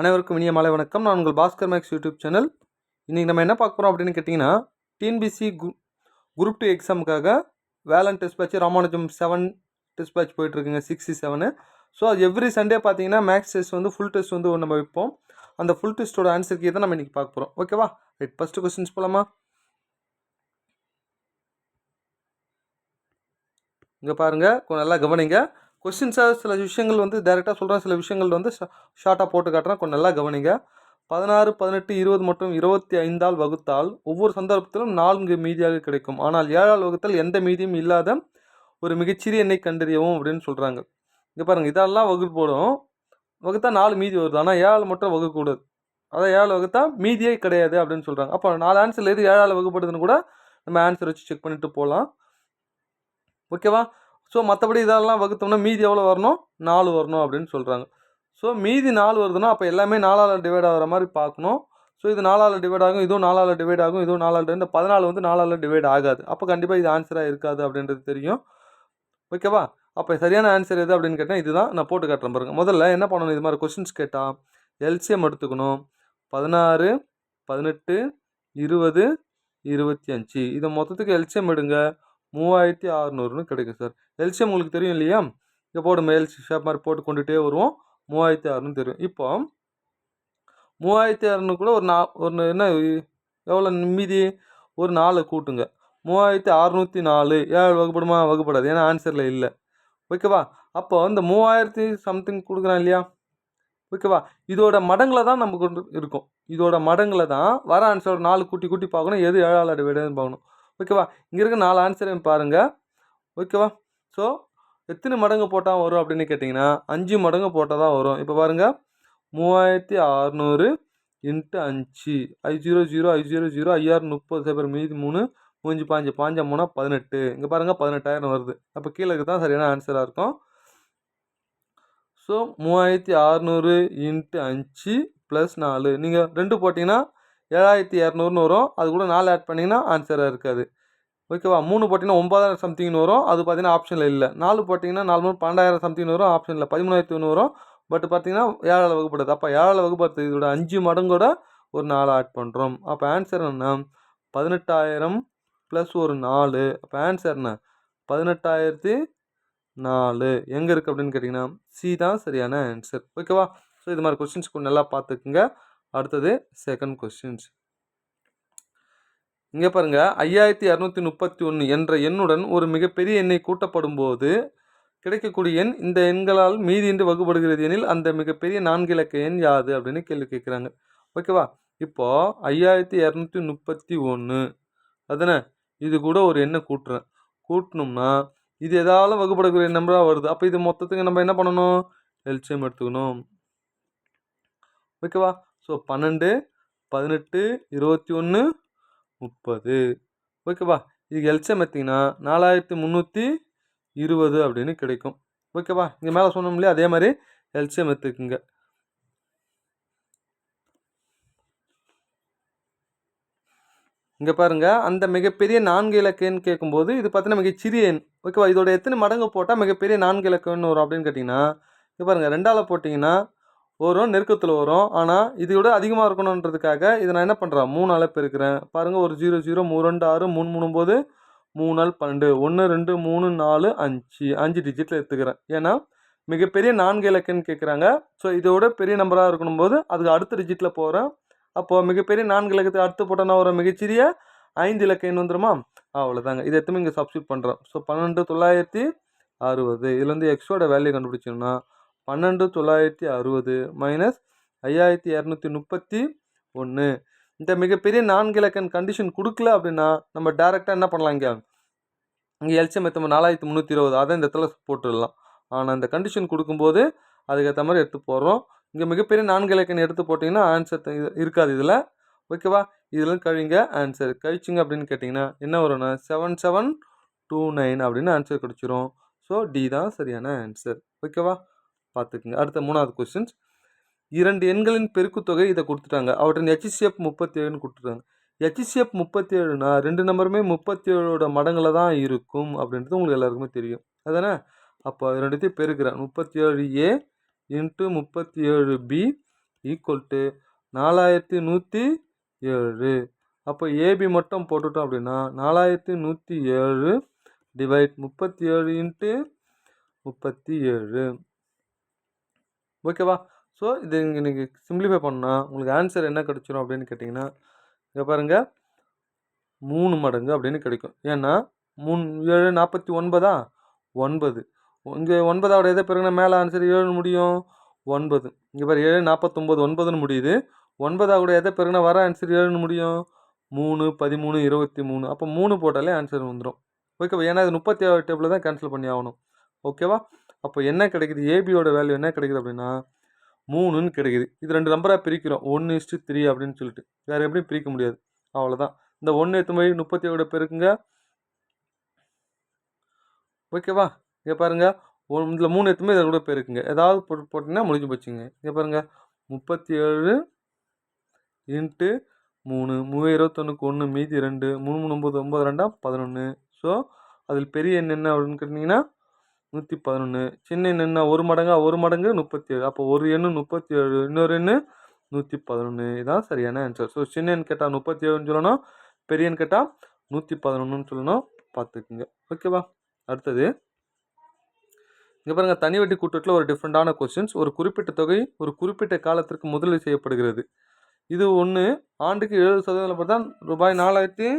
அனைவருக்கும் இனிய மாலை வணக்கம். நான் உங்கள் பாஸ்கர் மேக்ஸ் யூடியூப் சேனல். இன்றைக்கி நம்ம என்ன பார்க்க போகிறோம் அப்படின்னு கேட்டிங்கன்னா, டிஎன்பிசி குரூப் 2 எக்ஸாமுக்காக Velan test batch Ramanujam 7 test batch போயிட்டுருக்குங்க 67. ஸோ அது எவ்ரி சண்டே பார்த்தீங்கன்னா மேக்ஸ் டெஸ்ட் வந்து ஃபுல் டெஸ்ட் வந்து நம்ம வைப்போம். அந்த ஃபுல் டெஸ்ட்டோட ஆன்சருக்கு தான் நம்ம இன்றைக்கி பார்க்க போகிறோம். ஓகேவா? ரைட், ஃபஸ்ட்டு கொஸ்டின்ஸ் போகலாமா? இங்கே பாருங்கள், கொஞ்சம் நல்லா கவனிங்க. கொஸ்டின்ஸாக சில விஷயங்கள் வந்து டைரெக்டாக சொல்கிறேன், சில விஷயங்கள் வந்து ஷார்ட்டாக போட்டு காட்டுறேன். கொஞ்சம் நல்லா கவனிங்க. 16, 18, 20 மற்றும் 25ஆல் வகுத்தால் ஒவ்வொரு சந்தர்ப்பத்திலும் 4 மீதியாக கிடைக்கும். ஆனால் 7ஆல் வகுத்தால் எந்த மீதியும் இல்லாத ஒரு மிகச்சிறிய எண்ணை கண்டறியவும் அப்படின்னு சொல்கிறாங்க. இங்கே பாருங்கள், இதெல்லாம் வகுப்போடும் வகுத்தா 4 மீதி வருது. ஆனால் 7ஆல் மட்டும் வகுக்கக்கூடாது. அதான் 7ஆல் வகுத்தா மீதியே கிடையாது அப்படின்னு சொல்கிறாங்க. அப்போ 4 ஆன்சரில் எது 7ஆல் வகுப்படுதுன்னு கூட நம்ம ஆன்சர் வச்சு செக் பண்ணிட்டு போகலாம். ஓகேவா? ஸோ மற்றபடி இதெல்லாம் வகுத்தோம்னா மீதி எவ்வளோ வரணும்? 4 வரணும் அப்படின்னு சொல்கிறாங்க. ஸோ மீதி 4 வருதுன்னா அப்போ எல்லாமே 4ஆல் டிவைட் ஆகிற மாதிரி பார்க்கணும். ஸோ இது 4ஆல் டிவைட் ஆகும், இதுவும் 4ஆல் டிவைட் ஆகும், இதுவும் 4ஆல் இந்த 14 வந்து 4ஆல் டிவைட் ஆகாது. அப்போ கண்டிப்பாக இது ஆன்சராக இருக்காது அப்படின்றது தெரியும். ஓகேவா? அப்போ சரியான ஆன்சர் எது அப்படின்னு கேட்டால் இதுதான். நான் போட்டு காட்டுறேன் பாருங்கள். முதல்ல என்ன பண்ணணும், இது மாதிரி கொஸ்டின்ஸ் கேட்டால் எல்சிஎம் எடுத்துக்கணும். 16, 18, 20, 25 இதை மொத்தத்துக்கு எல்சிஎம் எடுங்க. 3600ன்னு கிடைக்கும் சார். எல்சிஎம் உங்களுக்கு தெரியும் இல்லையா? இங்கே போடும் எல்சி ஷேப் மாதிரி போட்டு கொண்டுகிட்டே வருவோம். 3600ன்னு தெரியும். இப்போ 3600 கூட ஒரு என்ன எவ்வளோ மீதி? ஒரு 4 கூட்டுங்க. 3604 7 வகுப்படுமா? வகுப்படாது, ஏன்னா ஆன்சரில் இல்லை. ஓகேவா? அப்போ இந்த 3000 சம்திங் கொடுக்குறான் இல்லையா? ஓகேவா? இதோட மடங்கில் தான் நமக்கு இருக்கும். இதோட மடங்கில் தான் வர ஆன்சரோட 4 கூட்டி பார்க்கணும். எது 7ஆல் டிவைடுன்னு பார்க்கணும். ஓகேவா? இங்கே இருக்க 4 ஆன்சரையும் பாருங்கள். ஓகேவா? ஸோ எத்தனை மடங்கு போட்டால் வரும் அப்படின்னு கேட்டிங்கன்னா 5 மடங்கு போட்டால் தான் வரும். இப்போ பாருங்கள், 3600 × 5 500 500 5030 சேப்பர் மீதி 3 3 5 5 3 18. இங்கே பாருங்கள் 18,000 வருது. அப்போ கீழே தான் சரியான ஆன்சராக இருக்கும். ஸோ 3600 × 5 + 4 நீங்கள் 2 போட்டிங்கன்னா 7200ன்னு வரும். அது கூட 4 ஆட் பண்ணிங்கன்னா ஆன்சராக இருக்காது. ஓகேவா? 3 போட்டிங்கன்னா 9000 சம்திங்னு வரும். அது பார்த்தீங்கன்னா ஆப்ஷனில் இல்லை. 4 போட்டிங்கன்னா 4 3 12,000 சம்திங்னு வரும். ஆப்ஷனில் 13,100 வரும். பட் பார்த்தீங்கன்னா 7ஆல் வகுப்படுது. அப்போ 7ஆல் வகுப்படுது இதோட 5 மடங்கோட ஒரு 4 ஆட் பண்ணுறோம். அப்போ ஆன்சர் என்ன? 18,000 + ஒரு 4. அப்போ ஆன்சர் என்ன? 18,004 எங்கே இருக்குது அப்படின்னு கேட்டிங்கன்னா சி தான் சரியான ஆன்சர். ஓகேவா? ஸோ இது மாதிரி கொஸ்டின்ஸ் கொஞ்சம் நல்லா பார்த்துக்குங்க. அடுத்தது செகண்ட் கொஸ்டின்ஸ். இங்கே பாருங்கள், 5231 என்ற எண்ணுடன் ஒரு மிகப்பெரிய எண்ணை கூட்டப்படும் போது கிடைக்கக்கூடிய எண் இந்த எண்களால் மீதியின்றி வகுப்படுகிறது எனில் அந்த மிகப்பெரிய 4 இலக்க எண் யாது அப்படின்னு கேள்வி கேட்குறாங்க. ஓகேவா? இப்போது 5231 அதுதானே, இது கூட ஒரு எண்ணை கூட்டணும்னா இது எதாலும் வகுப்படக்கூடிய நம்பராக வருது. அப்போ இது மொத்தத்துக்கு நம்ம என்ன பண்ணணும்? எல்சிஎம் எடுத்துக்கணும். ஓகேவா? ஸோ 12, 18, 21, 30. ஓகேவா? இதுக்கு எல்சிஎம் எடுத்திங்கன்னா 4320 அப்படின்னு கிடைக்கும். ஓகேவா? இங்கே மேலே சொன்னோம் இல்லையா, அதே மாதிரி எல்சிஎம் எடுத்துக்குங்க. இங்கே பாருங்கள், அந்த மிகப்பெரிய 4 இலக்க எண் கேட்கும்போது இது பார்த்தீங்கன்னா மிகச்சிறிய எண். ஓகேவா? இதோட எத்தனை மடங்கு போட்டால் மிகப்பெரிய 4 இலக்க எண் வரும் அப்படின்னு கேட்டிங்கன்னா, இங்கே பாருங்கள், 2ஆல் போட்டிங்கன்னா வரும், நெருக்கத்தில் வரும். ஆனால் இது விட அதிகமாக இருக்கணுன்றதுக்காக இதை நான் என்ன பண்ணுறேன்? 3ஆல் பெருக்கிறேன். பாருங்கள், ஒரு 0 0 3 2 6 3 3 9 3 12 1 2 3 4 5 டிஜிட்டில் எடுத்துக்கிறேன். ஏன்னா மிகப்பெரிய 4 இலக்கன்னு கேட்குறாங்க. ஸோ இதோட பெரிய நம்பராக இருக்கணும் போது அதுக்கு அடுத்த டிஜிட்டில் போகிறேன். அப்போது மிகப்பெரிய 4 இலக்கத்தை அடுத்து போட்டோன்னா ஒரு மிகச்சிறிய 5 இலக்க எண் வந்துருமா? அவ்வளோதாங்க. இதை எத்தனை இங்கே சப்ஸ்டியூட் பண்ணுறோம். ஸோ 12960. இதில் வந்து எக்ஸோட வேல்யூ கண்டுபிடிச்சோம்னா 12960 - 5231. இந்த மிகப்பெரிய 4 இலக்கன் கண்டிஷன் கொடுக்கல அப்படின்னா நம்ம டேரெக்டாக என்ன பண்ணலாம்? இங்கே எல்சிஎம் எடுத்து 4320 அதை இந்த இடத்துல போட்டுடலாம். ஆனால் இந்த கண்டிஷன் கொடுக்கும்போது அதுக்கேற்ற மாதிரி எடுத்து போடுறோம். இங்கே மிகப்பெரிய 4 இலக்கன் எடுத்து போட்டிங்கன்னா ஆன்சர் இருக்காது இதில். ஓகேவா? இதில் கழிங்க. ஆன்சர் கழிச்சிங்க அப்படின்னு கேட்டிங்கன்னா என்ன வரும்னா 7729 அப்படின்னு ஆன்சர் கிடச்சிரும். ஸோ டி தான் சரியான ஆன்சர். ஓகேவா? பார்த்துக்குங்க. அடுத்த 3வது கொஸ்டின்ஸ். 2 எண்களின் பெருக்குத்தொகை இதை கொடுத்துட்டாங்க. அவற்றின் HCF 37ன்னு கொடுத்துட்டாங்க. HCF 37னா 2 நம்பருமே 37ஓட மடங்கில் தான் இருக்கும் அப்படின்றது உங்களுக்கு எல்லாருக்குமே தெரியும். அதானே? அப்போ 2த்தையும் பெருக்கிறேன். 37A × 37B equal to 4107. அப்போ ஏபி மட்டும் போட்டுட்டோம் அப்படின்னா 4107 டிவைட் 37 இன்ட்டு 37. ஓகேவா? ஸோ இது இங்கே நீங்கள் சிம்பிளிஃபை பண்ணால் உங்களுக்கு ஆன்சர் என்ன கிடச்சிரும் அப்படின்னு கேட்டிங்கன்னா, இங்கே பாருங்கள் 3 மடங்கு அப்படின்னு கிடைக்கும். ஏன்னா 3 7 49 9. இங்கே 9ஓட எதை பிறகுனா மேலே ஆன்சர் 7 முடியும் 9. இங்கே பாரு 7 49 9ன்னு முடியுது. 9ஓட எதை பிறகுனா வர ஆன்சர் 7ன்னு முடியும் 3 13 23. அப்போ 3 போட்டாலே ஆன்சர் வந்துடும். ஓகேவா? ஏன்னா இது 37 டேபிளில் தான் கேன்சல் பண்ணி ஆகணும். ஓகேவா? அப்போ என்ன கிடைக்குது, ஏபியோட வேல்யூ என்ன கிடைக்குது அப்படின்னா 3ன்னு கிடைக்குது. இது 2 நம்பராக பிரிக்கிறோம் 1:3 அப்படின்னு சொல்லிட்டு. வேறு எப்படி பிரிக்க முடியாது. அவ்வளோதான். இந்த 1 எடுத்து போய் 37 பெருக்குங்க. ஓகேவா? இங்கே பாருங்கள் இதில் 3 எடுத்து போய் இதை கூட பெருக்குங்க. ஏதாவது போட்டிங்கன்னா முடிஞ்சு போச்சுங்க. இங்கே பாருங்கள் 37 இன்ட்டு 3 21க்கு 1 மீதி 2 3 9 9 2 11. ஸோ அதில் பெரிய எண் என்ன அப்படின்னு கேட்டிங்கன்னா 111. சின்ன எண் என்ன 1 மடங்கா 1 மடங்கு 37. அப்போ ஒரு எண்ணு 37, இன்னொரு எண்ணு 111. இதுதான் சரியான ஆன்சர். ஸோ சின்ன எண் கேட்டால் 37ன்னு சொல்லணும், பெரிய எண் கேட்டால் 111ன்னு சொல்லணும். பார்த்துக்குங்க. ஓகேவா? அடுத்தது இங்கே பாருங்கள், தனி வட்டி கூட்டுறதுல ஒரு டிஃப்ரெண்டான கொஸ்டின்ஸ். ஒரு குறிப்பிட்ட தொகை ஒரு குறிப்பிட்ட காலத்திற்கு முதலீடு செய்யப்படுகிறது. இது ஒன்று ஆண்டுக்கு 70% பார்த்தா ரூபாய் 4000.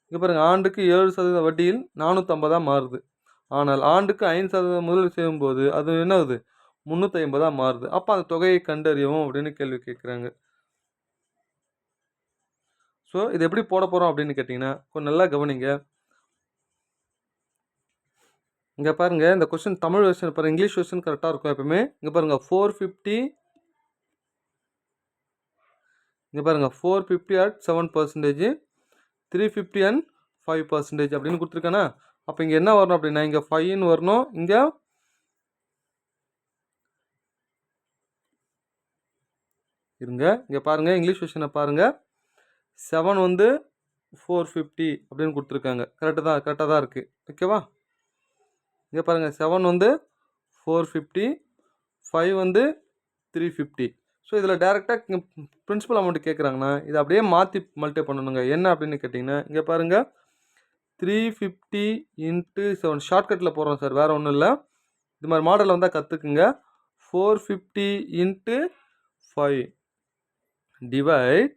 இங்கே பாருங்கள், ஆண்டுக்கு 7% வட்டியில் 450 மாறுது. ஆனால் ஆண்டுக்கு 5% முதலீடு செய்யும்போது அது என்ன ஆகுது 350 மாறுது. அப்போ அந்த தொகையை கண்டறியவும் அப்படின்னு கேள்வி கேட்குறாங்க. ஸோ இது எப்படி போட போகிறோம் அப்படின்னு கேட்டிங்கன்னா கொஞ்சம் நல்லா கவனிங்க. இங்கே பாருங்கள், இந்த கொஸ்டின் தமிழ் வெர்ஷன் பாருங்கள், இங்கிலீஷ் வெர்ஷன் கரெக்டாக இருக்கும் எப்பவுமே. இங்கே பாருங்கள் 450. இங்கே பாருங்கள் 450 at 7%, 350 and 5% அப்படின்னு கொடுத்துருக்கானா. அப்போ இங்கே என்ன வரணும் அப்படின்னா இங்கே 5ன்னு வரணும். இங்கே இருங்க, இங்கே பாருங்கள் இங்கிலீஷ் வெர்ஷனை பாருங்கள். 7 வந்து 450 அப்படின்னு கொடுத்துருக்காங்க. கரெக்டாக தான் இருக்குது. ஓகேவா? இங்கே பாருங்கள் 7 வந்து 450, 5 வந்து 350. ஸோ இதில் டேரெக்டாக பிரின்சிபல் அமௌண்ட் கேட்குறாங்கன்னா இதை அப்படியே மாற்றி மல்டிப்ளை பண்ணணுங்க. என்ன அப்படின்னு கேட்டிங்கன்னா இங்கே பாருங்கள் 350 இன்ட்டு 7 ஷார்ட்கட்டில் போடுறோம் சார், வேறு ஒன்றும் இல்லை. இது மாதிரி மாடலில் வந்தால் கற்றுக்குங்க. 450 இன்ட்டு 5 டிவைட்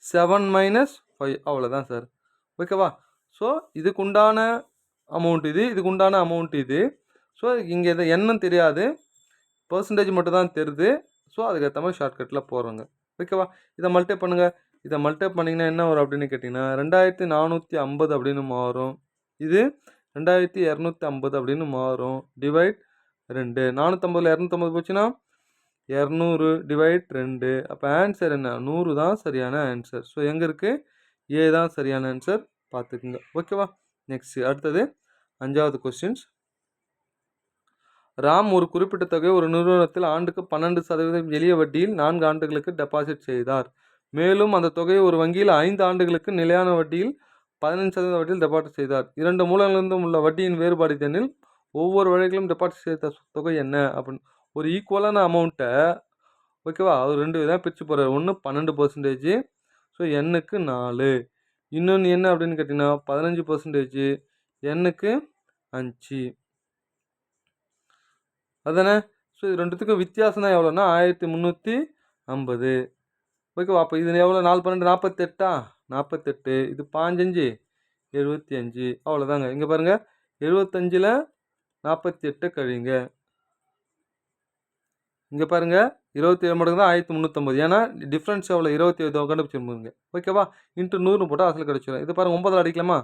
7 மைனஸ் 5 அவ்வளோதான் சார். ஓகேவா? ஸோ இதுக்கு உண்டான அமௌண்ட் இது, இதுக்கு உண்டான அமௌண்ட் இது. ஸோ இங்கே இதை என்னன்னு தெரியாது, பர்சன்டேஜ் மட்டும் தான் தெரியுது. ஸோ அதுக்கேற்ற மாதிரி ஷார்ட்கட்டில் போடுறோங்க. ஓகேவா? இதை மல்டிப்ளை பண்ணுங்கள். இதை மல்டிப்ளை பண்ணிங்கன்னா என்ன வரும் அப்படின்னு கேட்டிங்கன்னா 2450 அப்படின்னு மாறும். இது 2250 அப்படின்னு மாறும். டிவைட் 2. 450 250 போச்சுன்னா 200 டிவைட் 2. அப்போ ஆன்சர் என்ன 100 தான் சரியான ஆன்சர். ஸோ எங்கே இருக்குது ஏ தான் சரியான ஆன்சர், பார்த்துக்குங்க. ஓகேவா? நெக்ஸ்ட் அடுத்தது 5வது கொஸ்டின்ஸ். ராம் ஒரு குறிப்பிட்ட தொகை ஒரு நிறுவனத்தில் ஆண்டுக்கு 12% எளிய வட்டியில் 4 ஆண்டுகளுக்கு டெபாசிட் செய்தார். மேலும் அந்த தொகையை ஒரு வங்கியில் 5 ஆண்டுகளுக்கு நிலையான வட்டியில் 15% வட்டியில் டெபாசிட் செய்தார். 2 மூலங்களிலிருந்தும் உள்ள வட்டியின் வேறுபாடு எனில் ஒவ்வொரு வழிகளும் டெபாசிட் செய்த தொகை என்ன அப்படின்னு ஒரு ஈக்குவலான அமௌண்ட்டை, ஓகேவா, அவர் 2 விதமாக பிரித்து போகிறார். ஒன்று 12%, ஸோ எண்ணுக்கு 4. இன்னொன்று என்ன அப்படின்னு கேட்டிங்கன்னா 15%, எண்ணுக்கு 5. அதானே? ஸோ இது ரெண்டுத்துக்கும் வித்தியாசம் தான் எவ்வளோன்னா 1350. ஓகேவா? அப்போ இது எவ்வளோ 4 12 48. 48. இது 15 75. அவ்வளோதாங்க. இங்கே பாருங்கள் 75ல் 48 கழிங்க. இங்கே பாருங்கள் 27 மடங்கு தான் 1350. ஏன்னா டிஃப்ரென்ஸ் எவ்வளோ 27 கண்டுபிடிச்சிருப்பாங்க. ஓகேவா? இன்ட்டு 100 போட்டால் அசல் கிடச்சிடும். இது பாருங்கள் 9 அடிக்கலாமா?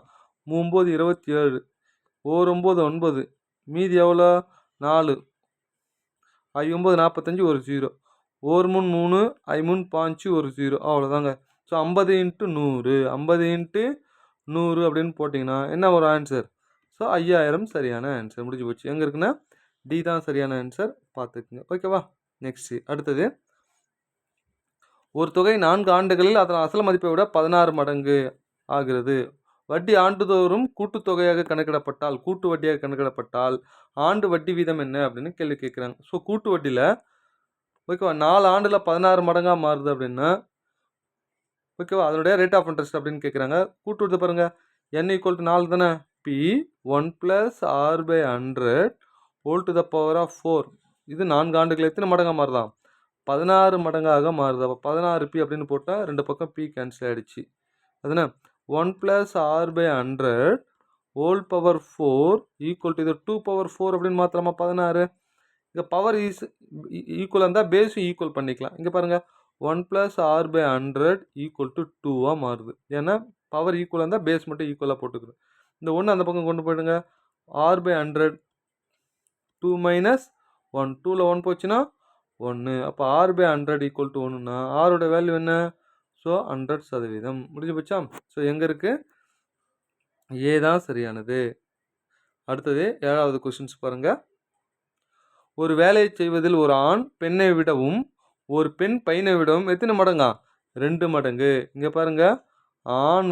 9 27, 9 9, மீதி எவ்வளோ 4, 9 45, ஒரு 0, 1 3 3, 3 5, ஒரு 0. அவ்வளோதாங்க. ஸோ 50 இன்ட்டு 100, 50 இன்ட்டு 100 அப்படின்னு போட்டிங்கன்னா என்ன ஒரு ஆன்சர்? ஸோ 5000 சரியான ஆன்சர். முடிஞ்சு போச்சு. எங்கே இருக்குன்னா டி தான் சரியான ஆன்சர், பார்த்துக்குங்க. ஓகேவா? நெக்ஸ்ட்டு அடுத்தது, ஒரு தொகை 4 ஆண்டுகளில் அதன் அசல் மதிப்பை விட 16 மடங்கு ஆகிறது. வட்டி ஆண்டுதோறும் கூட்டுத்தொகையாக கணக்கிடப்பட்டால், கூட்டு வட்டியாக கணக்கிடப்பட்டால் ஆண்டு வட்டி வீதம் என்ன அப்படின்னு கேள்வி கேட்குறாங்க. ஸோ கூட்டு வட்டியில் ஓகேவா 4 ஆண்டில் 16 மடங்காக மாறுது அப்படின்னா ஓகேவா அதனுடைய ரேட் ஆஃப் இன்ட்ரெஸ்ட் அப்படின்னு கேட்குறாங்க. கூட்டு வட்டி பாருங்க n = 4 தானே. p 1 + r/100 whole to the power of 4. இது 4 ஆண்டுகள் எத்தனை மடங்காக மாறுதான்? 16 மடங்காக மாறுது. அப்போ 16p அப்படின்னு போட்டால் 2 பக்கம் p கேன்சல் ஆகிடுச்சு. அதுனா 1 + r/100 whole power 4 equal to இது 2/4 அப்படின்னு மாத்திரமா 16. இங்கே பவர் ஈக்குவலாக இருந்தால் பேஸும் ஈக்குவல் பண்ணிக்கலாம். இங்கே பாருங்கள் 1 + r/100 ஈக்குவல் டு 2ஆக மாறுது. ஏன்னா பவர் ஈக்குவலாக இருந்தால் பேஸ் மட்டும் ஈக்குவலாக போட்டுக்கிறோம். இந்த 1 அந்த பக்கம் கொண்டு போயிடுங்க. r/100 2 - 1 2ல் 1 போச்சுன்னா 1. அப்போ r/100 ஈக்குவல் டு 1னா ஆரோட வேல்யூ என்ன? ஸோ 100%. முடிஞ்சு போச்சா? ஸோ எங்கே இருக்குது? ஏ தான் சரியானது. அடுத்தது 7வது கொஸ்டின்ஸ் பாருங்கள். ஒரு வேலையை செய்வதில் ஒரு ஆண் பெண்ணை விடவும் ஒரு பெண் பையனை விடவும் எத்தனை மடங்கா? 2 மடங்கு. இங்கே பாருங்க ஆண்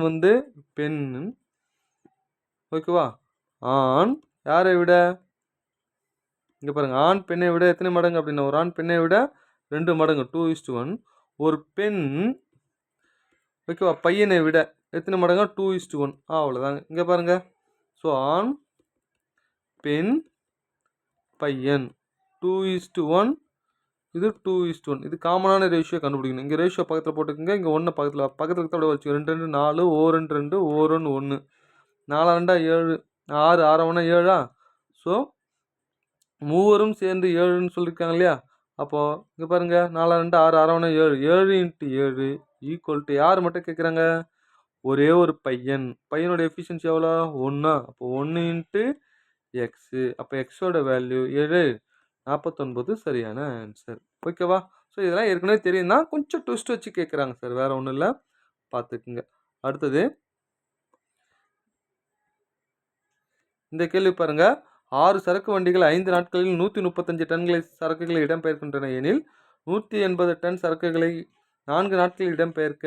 பெண் ஓகேவா. ஆண் யாரை விட? இங்கே பாருங்க ஆண் பெண்ணை விட எத்தனை மடங்கு அப்படின்னா ஒரு ஆண் பெண்ணை விட 2 மடங்கு 2:1. ஒரு பெண் ஓகேவா பையனை விட எத்தனை மடங்கா? 2:1. அவ்வளோதாங்க. இங்கே பாருங்க ஸோ ஆண் பெண் பையன் 2:1. இது 2:1. இது காமனான ரேஷியோ கண்டுபிடிக்கணும். இங்கே ரேஷியோ பக்கத்தில் போட்டுக்கோங்க. இங்கே 1 பக்கத்தில் அப்படியே வச்சு 2 2 4 2 2 1 1 4 2 7 6 6 1 7. ஸோ மூவரும் சேர்ந்து 7ன்னு சொல்லியிருக்காங்க இல்லையா. அப்போது இங்கே பாருங்கள் 4 2 6 6 1 7 7 × 7 ஈக்குவல் டு யார் மட்டும் கேட்குறாங்க? ஒரே ஒரு பையன். பையனோட எஃபிஷியன்சி எவ்வளோ? 1. அப்போ 1 × x. அப்போ எக்ஸோட வேல்யூ 7 49 சரியான ஆன்சர். ஓகேவா. ஸோ இதெல்லாம் ஏற்கனவே தெரியும் தான், கொஞ்சம் ட்விஸ்ட் வச்சு கேட்குறாங்க சார், வேறு ஒன்றும் இல்லை, பார்த்துக்குங்க. அடுத்தது இந்த கேள்வி பாருங்க. 6 சரக்கு வண்டிகள் 5 நாட்களில் 135 டன்களை சரக்குகளை இடம்பெயர்க்கின்றன எனில் 180 டன் சரக்குகளை 4 நாட்களில் இடம்பெயர்க்க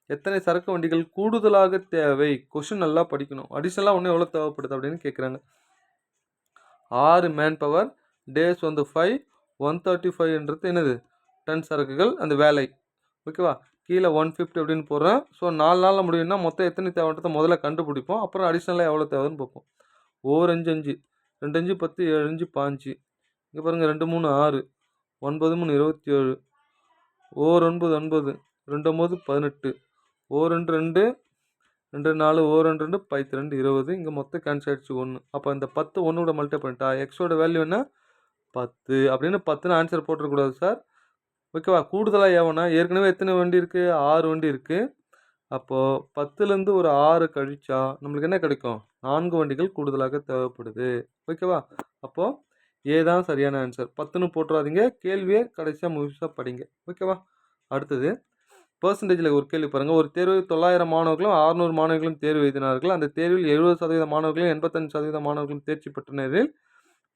எத்தனை சரக்கு வண்டிகள் கூடுதலாக தேவை? கொஷின் நல்லா படிக்கணும். அடிஷனலாக ஒன்று எவ்வளோ தேவைப்படுது அப்படின்னு கேட்குறாங்க. 6 மேன் பவர் டேஸ் 5 135 என்னது டன் சரக்குகள் அந்த வேலை. ஓகேவா. கீழே 150 அப்படின்னு போடுறேன். ஸோ 4 நாளில் முடியும்னா மொத்தம் எத்தனை தேவைன்றதை முதல்ல கண்டுபிடிப்போம். அப்புறம் அடிஷ்னலாக எவ்வளோ தேவைன்னு பார்ப்போம். 1 5 5 2 5 10 7 5 5. இங்கே பாருங்கள் 2 3 6 9 3 27 1 9 9 2 9 18 1 2 2 2 4 1 2 2 12 20. இங்கே மொத்தம் கேன்சல் ஆகிடுச்சு 1. அப்போ இந்த 10 1 கூட மல்டிப்ளை பண்ணிட்டா எக்ஸோட வேல்யூ என்ன? 10 அப்படின்னு 10ன்னு ஆன்சர் போட்டுறக்கூடாது சார். ஓகேவா. கூடுதலாக ஏவனா ஏற்கனவே எத்தனை வண்டி இருக்குது? 6 வண்டி இருக்குது. அப்போது 10லேருந்து ஒரு 6 கழிச்சா நம்மளுக்கு என்ன கிடைக்கும்? 4 வண்டிகள் கூடுதலாக தேவைப்படுது. ஓகேவா. அப்போது ஏ தான் சரியான ஆன்சர். 10ன்னு போட்டுறாதீங்க, கேள்வியை கடைசியாக முழுசாக படிங்க. ஓகேவா. அடுத்தது பெர்சன்டேஜில் ஒரு கேள்வி பாருங்கள். ஒரு தேர்வில் 900 மாணவர்களும் 600 மாணவர்களும் தேர்வு எழுதினார்கள். அந்த தேர்வில் 70% மாணவர்களும் 85% மாணவர்களும் தேர்ச்சி பெற்றனரில்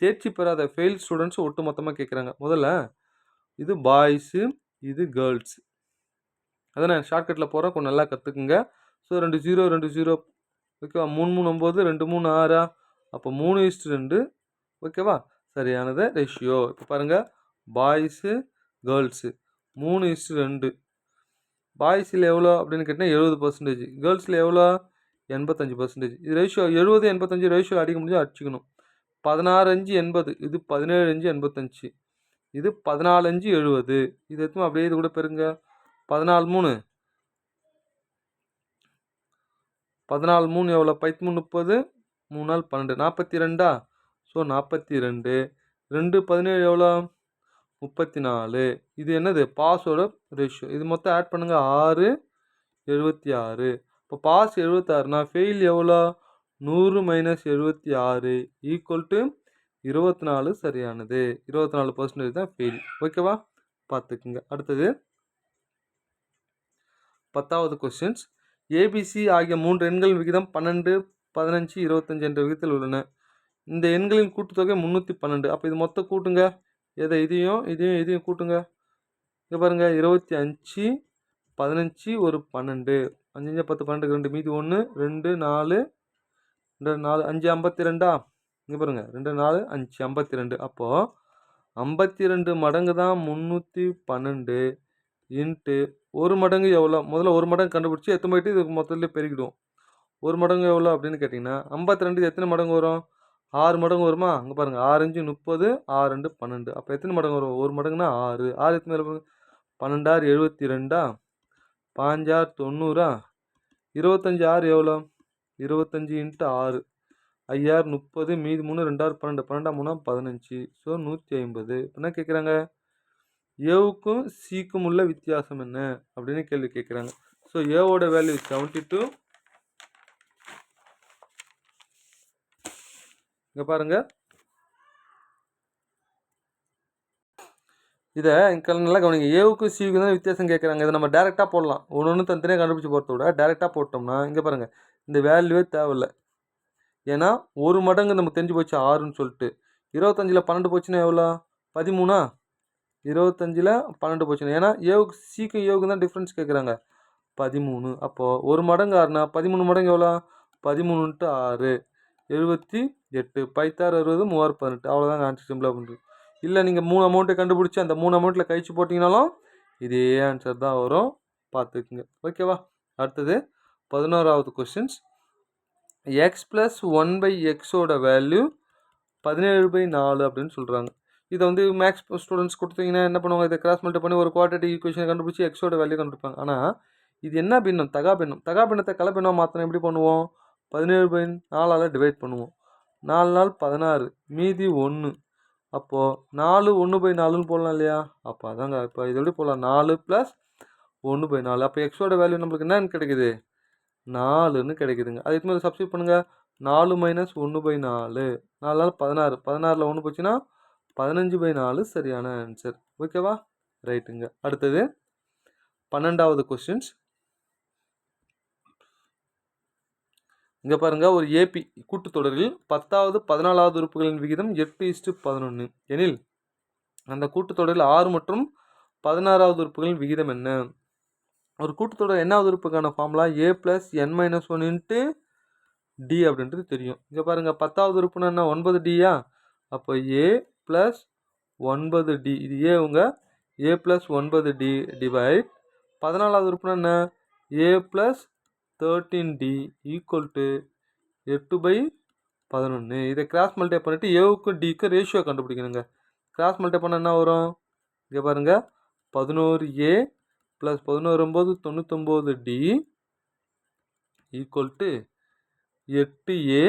தேர்ச்சி பெறாத ஃபெயில் ஸ்டூடெண்ட்ஸ் ஒட்டு மொத்தமாக கேட்குறாங்க. முதல்ல இது பாய்ஸு, இது கேர்ள்ஸ். அதை நான் ஷார்ட்கட்டில் போகிறேன், கொஞ்சம் நல்லா கற்றுக்குங்க. ஸோ 2 0 2 0 ஓகேவா. 3 3 9 2 3 6. அப்போ 3:2 ஓகேவா சரியானது ரேஷியோ. இப்போ பாருங்கள் பாய்ஸு கேர்ள்ஸு 3:2. பாய்ஸில் எவ்வளோ அப்படின்னு கேட்டால் 70%, கேர்ள்ஸில் எவ்வளோ 85%. இது ரேஷியோ 70 85 ரேஷியோ அடிக்க முடிஞ்சு அடிச்சுக்கணும். 16 5 80, இது 17 5 85, இது 14 5 70. இது எத்தனை அப்படியே இது கூட பெருங்க. 14 3 14 3 எவ்வளோ? 13 30 3 4 12 42. ஸோ 42 2 17 எவ்வளோ? 34. இது என்னது? பாஸோட ரேஷியோ. இது மொத்தம் ஆட் பண்ணுங்கள் 6 76. இப்போ பாஸ் 76னா ஃபெயில் எவ்வளோ? 100 - 76 ஈக்குவல் டு 24 சரியானது. 24% தான் ஃபெயில். ஓகேவா. பார்த்துக்குங்க. அடுத்தது 10வது கொஸ்டின்ஸ். ஏபிசி ஆகிய 3 எண்களின் விகிதம் 12 15 25 என்ற விகிதத்தில் உள்ளன. இந்த எண்களின் கூட்டுத்தொகை 312. அப்போ இது மொத்தம் கூட்டுங்க. இதையும் கூட்டுங்க. இங்கே பாருங்கள் 25 15 ஒரு 12. 5 5 10 12 2 மீதி 1 2 4 2 4 5 52 இங்கே பாருங்க 2 4 5 52. அப்போது 52 மடங்கு தான் 312 இன்ட்டு ஒரு மடங்கு எவ்வளோ? முதல்ல ஒரு மடங்கு கண்டுபிடிச்சி எத்தனை போயிட்டு இதுக்கு மொத்தத்தில் பெருக்கிடுவோம். ஒரு மடங்கு எவ்வளோ அப்படின்னு கேட்டிங்கன்னா 52 எத்தனை மடங்கு வரும்? 6 மடங்கு வருமா? அங்கே பாருங்கள் 6 5 30 6 2 12. அப்போ எத்தனை மடங்கு வரும்? ஒரு மடங்குனா 6 6 எத்தனை 12 6 72 5 6 90 25 6 எவ்வளோ? 25 இன்ட்டு 6 5 6 30 மீதி 3 2 6 12 12 3 15. ஸோ 150. என்ன கேட்குறாங்க? ஏவுக்கும் சிக்கும் உள்ள வித்தியாசம் என்ன அப்படின்னு கேள்வி கேட்குறாங்க. ஸோ ஏவோட வேல்யூ 72. இங்கே பாருங்க, இதை நல்லா கவனிங்க. ஏவுக்கும் சிவுக்கும் தான் வித்தியாசம் கேட்குறாங்க. இதை நம்ம டேரெக்டாக போடலாம். ஒன்று தனித்தனியாக கண்டுபிடிச்சி போகிறத விட டேரெக்டாக போட்டோம்னா இங்கே பாருங்கள், இந்த வேல்யூவே தேவையில்லை. ஏன்னா ஒரு மடங்கு நமக்கு தெரிஞ்சு போச்சு 6ன்னு சொல்லிட்டு. 25ல் 12 போச்சுன்னா எவ்வளோ? 13. 25ல் 12 போச்சுன்னா, ஏன்னா ஏவுக்கு சிக்கும் ஏவுக்கும் தான் டிஃப்ரென்ஸ் கேட்குறாங்க, 13. அப்போது ஒரு மடங்கு 6னா 13 மடங்கு எவ்வளோ? 13 × 6 78. 5 60 3 18. அவ்வளோதாங்க ஆன்சர். சிம்பிளாக பண்ணுறது. இல்லை நீங்கள் 3 அமௌண்ட்டை கண்டுபிடிச்சி அந்த 3 அமௌண்ட்டில் கழிச்சு போட்டிங்கனாலும் இதே ஆன்சர் தான் வரும், பார்த்துக்குங்க. ஓகேவா? அடுத்தது 11வது கொஸ்டின்ஸ். எக்ஸ் ப்ளஸ் 1/xோட வேல்யூ 17/4 அப்படின்னு சொல்கிறாங்க. இதை வந்து மேக்ஸ் ஸ்டூடெண்ட்ஸ் கொடுத்தீங்கன்னா என்ன பண்ணுவாங்க? இதை கிராஸ் மல்டிப்ளை பண்ணி ஒரு குவாட்ரேட்டிக் ஈக்குவேஷனை கண்டுபிடிச்சி எக்ஸோட வேல்யூ கண்டுபிடிப்பாங்க. ஆனால் இது என்ன பின்னம்? தகா பின்னம். தகா பின்னத்தை கலப்பினம் மாற்றணும். எப்படி பண்ணுவோம்? 17/4 டிவைட் பண்ணுவோம். 4 4 16 மீதி 1. அப்போது 4 1/4ன்னு போடலாம் இல்லையா? அப்போ அதாங்க. இப்போ இது எப்படி போடலாம்? 4 + 1/4. அப்போ எக்ஸோட வேல்யூ நம்மளுக்கு என்னன்னு கிடைக்குது? 4ன்னு கிடைக்குதுங்க. அது இதுமாதிரி சப்ஸ்டியூட் பண்ணுங்கள். 4 - 1/4 4 4 16. 16ல் 1 போச்சுன்னா 15/4 சரியான ஆன்சர். ஓகேவா? ரைட்டுங்க. அடுத்தது 12வது கொஸ்டின்ஸ். இங்கே பாருங்கள், ஒரு ஏபி கூட்டுத்தொடரில் 10வது 14வது உறுப்புகளின் விகிதம் 8:11 எனில் அந்த கூட்டுத்தொடரில் 6 மற்றும் 16வது உறுப்புகளின் விகிதம் என்ன? ஒரு கூட்டுத்தொடர் என்னாவது உறுப்புக்கான ஃபார்முலா a + n - 1 × d அப்படின்றது தெரியும். இங்கே பாருங்கள், 10வது உறுப்புனா என்ன? 9d. அப்போ a + 9d. இது ஏவுங்க. a + 9d டிவைட் 14வது உறுப்புனா என்ன? a + 13d = 8/11. இதை கிராஸ் மல்டிப்ளை பண்ணிவிட்டு ஏவுக்கும் டிக்கும் ரேஷியோ கண்டுபிடிக்கணுங்க. கிராஸ் மல்டிப்ளை பண்ண என்ன வரும்? இங்கே பாருங்கள், 11a + 11 9 99d = 8a